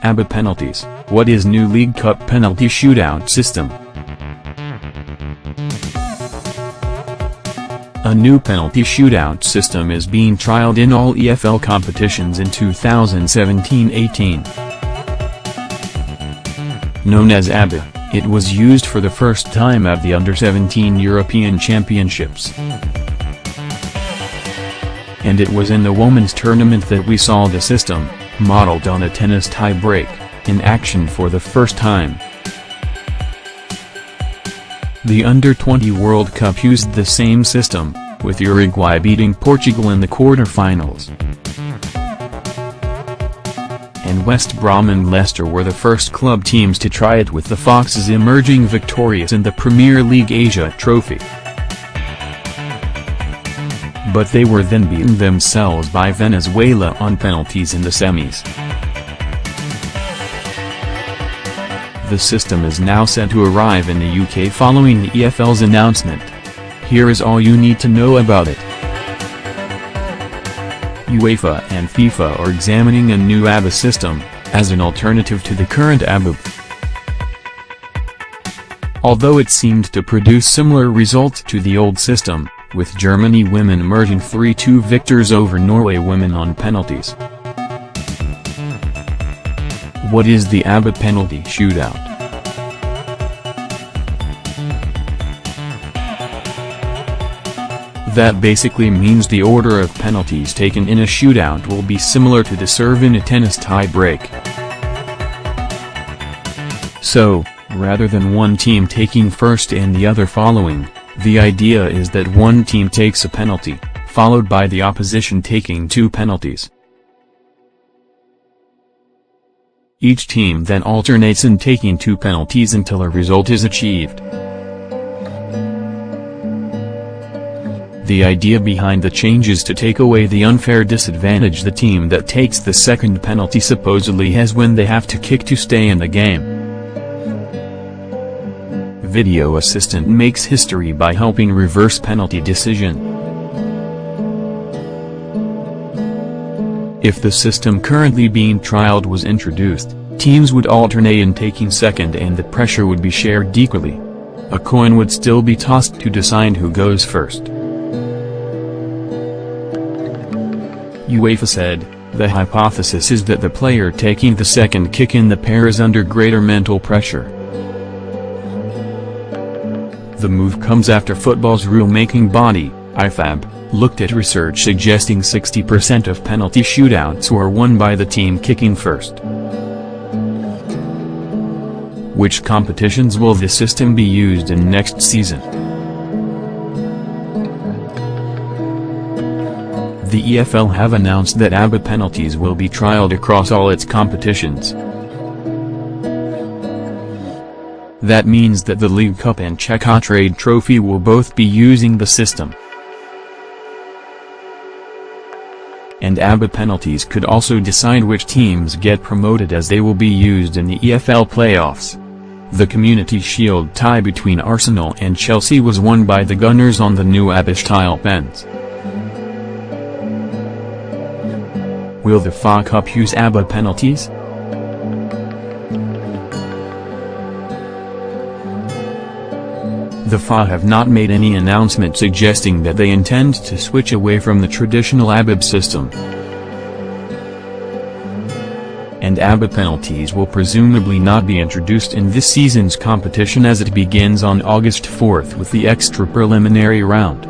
ABBA penalties. What is new League Cup penalty shootout system? A new penalty shootout system is being trialed in all EFL competitions in 2017-18. Known as ABBA, it was used for the first time at the Under-17 European Championships. And it was in the women's tournament that we saw the system, modeled on a tennis tie-break, in action for the first time. The Under-20 World Cup used the same system, with Uruguay beating Portugal in the quarter-finals. And West Brom and Leicester were the first club teams to try it, with the Foxes emerging victorious in the Premier League Asia Trophy. But they were then beaten themselves by Venezuela on penalties in the semis. The system is now set to arrive in the UK following the EFL's announcement. Here is all you need to know about it. UEFA and FIFA are examining a new ABBA system, as an alternative to the current ABBA. Although it seemed to produce similar results to the old system, with Germany women emerging 3-2 victors over Norway women on penalties. What is the ABBA penalty shootout? That basically means the order of penalties taken in a shootout will be similar to the serve in a tennis tie-break. So, rather than one team taking first and the other following, the idea is that one team takes a penalty, followed by the opposition taking 2 penalties. Each team then alternates in taking 2 penalties until a result is achieved. The idea behind the change is to take away the unfair disadvantage the team that takes the second penalty supposedly has when they have to kick to stay in the game. Video assistant makes history by helping reverse penalty decision. If the system currently being trialed was introduced, teams would alternate in taking second and the pressure would be shared equally. A coin would still be tossed to decide who goes first. UEFA said, the hypothesis is that the player taking the second kick in the pair is under greater mental pressure. The move comes after football's rule-making body, IFAB, looked at research suggesting 60% of penalty shootouts were won by the team kicking first. Which competitions will this system be used in next season? The EFL have announced that ABBA penalties will be trialed across all its competitions. That means that the League Cup and Checkatrade Trophy will both be using the system. And ABBA penalties could also decide which teams get promoted, as they will be used in the EFL playoffs. The Community Shield tie between Arsenal and Chelsea was won by the Gunners on the new ABBA-style pens. Will the FA Cup use ABBA penalties? The FA have not made any announcement suggesting that they intend to switch away from the traditional ABBA system. And ABBA penalties will presumably not be introduced in this season's competition, as it begins on August 4 with the extra preliminary round.